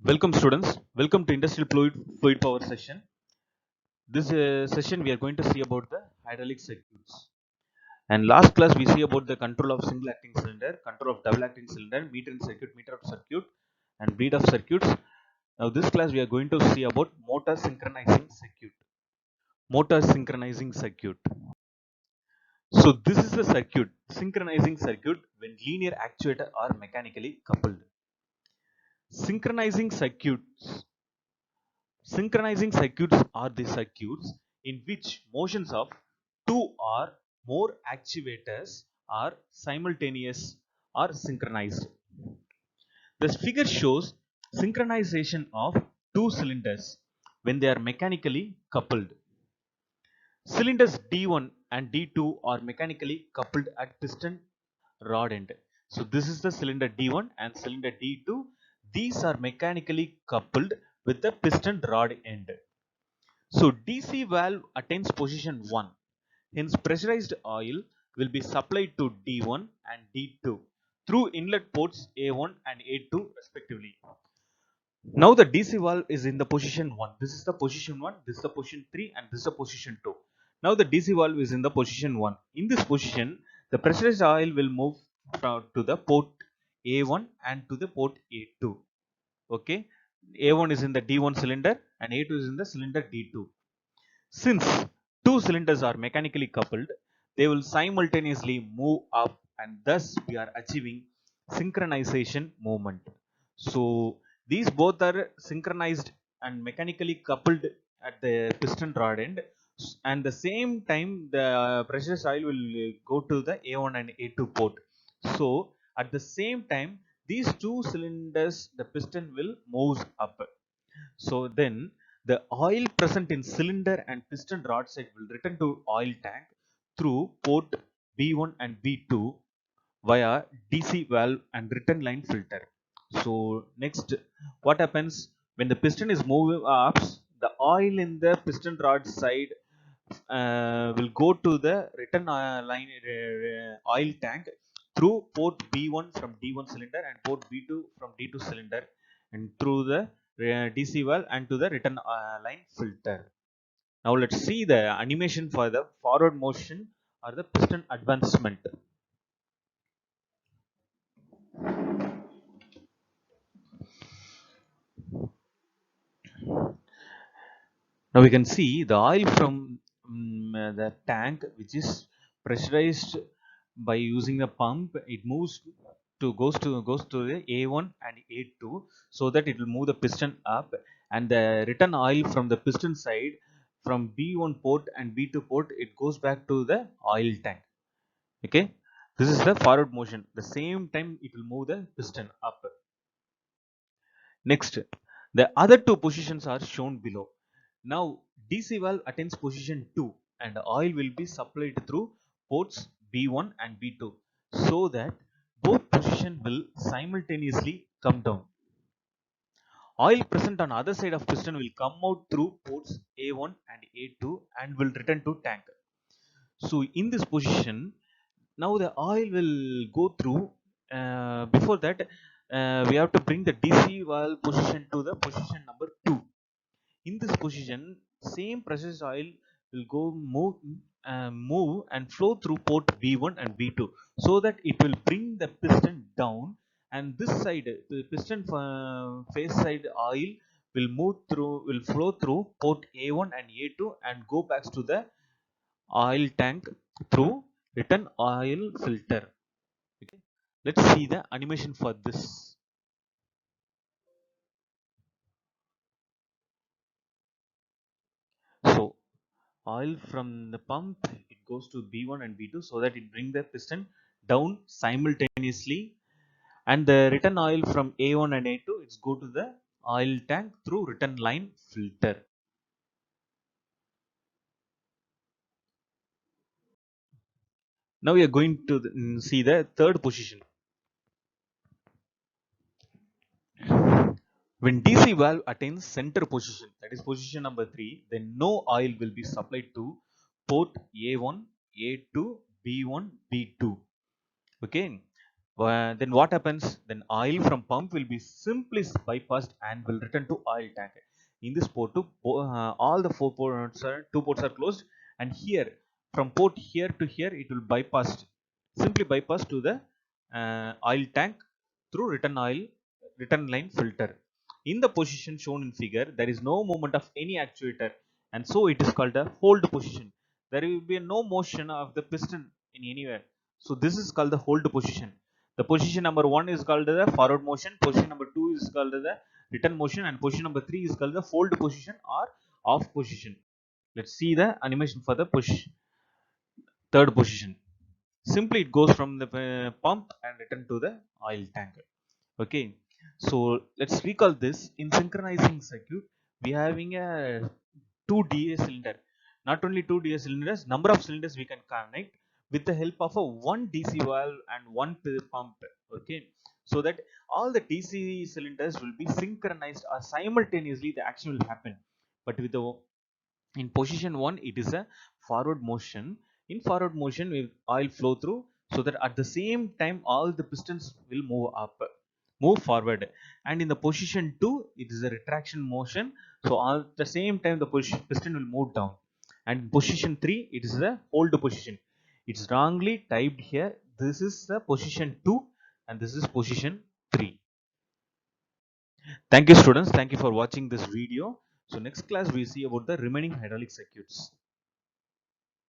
Welcome students, welcome to Industrial Fluid Power session. This session we are going to see about the hydraulic circuits. And last class we see about the control of single acting cylinder, control of double acting cylinder, meter in circuit, meter of circuit and bleed of circuits. Now this class we are going to see about motor synchronizing circuit. Motor synchronizing circuit. So this is the circuit, synchronizing circuit when linear actuator are mechanically coupled. Synchronizing circuits Synchronizing circuits are the circuits in which motions of two or more actuators are simultaneous or synchronized. This figure shows synchronization of two cylinders when they are mechanically coupled. Cylinders D1 and D2 are mechanically coupled at piston rod end. So this is the cylinder D1 and cylinder D2. These are mechanically coupled with the piston rod end. So DC valve attains position 1. Hence pressurized oil will be supplied to D1 and D2 through inlet ports A1 and A2 respectively. Now the DC valve is in the position 1. This is the position 1, this is the position 3 and this is the position 2. Now the DC valve is in the position 1. In this position, the pressurized oil will move to the port A1 and to the port A2. Okay. A1 is in the D1 cylinder and A2 is in the cylinder D2. Since two cylinders are mechanically coupled, they will simultaneously move up and thus we are achieving synchronization movement. So these both are synchronized and mechanically coupled at the piston rod end, and the same time the pressure oil will go to the A1 and A2 port. So at the same time these two cylinders, the piston will move up. So then the oil present in cylinder and piston rod side will return to oil tank through port B1 and B2 via DC valve and return line filter. So next, what happens when the piston is moving up? The oil in the piston rod side will go to the return line oil tank through port B1 from D1 cylinder and port B2 from D2 cylinder and through the DC valve and to the return line filter. Now let's see the animation for the forward motion or the piston advancement. Now we can see the oil from the tank, which is pressurized by using the pump. It moves to goes to the A1 and A2, so that it will move the piston up, and the return oil from the piston side from B1 port and B2 port, it goes back to the oil tank. Okay, this is the forward motion. The same time it will move the piston up. Next, the other two positions are shown below. Now, DC valve attains position 2 and oil will be supplied through ports B1 and B2 so that both positions will simultaneously come down. Oil present on other side of piston will come out through ports A1 and A2 and will return to tank. So in this position, now the oil will go through. Before that, we have to bring the DC valve position to the position number 2. In this position, same pressurized oil will go move and flow through port B1 and B2 so that it will bring the piston down, and this side, the piston face side oil will flow through port A1 and A2 and go back to the oil tank through return oil filter. Okay. Let's see the animation for this. So oil from the pump, it goes to B1 and B2 so that it bring the piston down simultaneously, and the return oil from A1 and A2, it's go to the oil tank through return line filter. Now we are going to see the third position. When DC valve attains center position, that is position number 3, then no oil will be supplied to port A1, A2, B1, B2. Okay. Then what happens? Then oil from pump will be simply bypassed and will return to oil tank. In this port, all the four ports are two ports are closed, and here from port here to here it will simply bypass to the oil tank through return line filter. In the position shown in figure, there is no movement of any actuator, and so it is called a hold position. There will be no motion of the piston in anywhere, so this is called the hold position. The position number 1 is called the forward motion, position number 2 is called the return motion, and position number 3 is called the fold position or off position. Let's see the animation for the third position. Simply it goes from the pump and return to the oil tank. Okay, so let's recall this. In synchronizing circuit, we are having a 2 DA cylinder. Not only 2 DA cylinders, number of cylinders we can connect with the help of a one DC valve and one pump. Okay, so that all the DC cylinders will be synchronized or simultaneously the action will happen. But with the in position 1 it is a forward motion. In forward motion oil flow through, so that at the same time all the pistons will move forward. And in the position 2 it is a retraction motion, so at the same time the piston will move down. And in position 3 it is the hold position. It's wrongly typed here. This is the position 2 and this is position 3. Thank you students, thank you for watching this video. So next class we see about the remaining hydraulic circuits.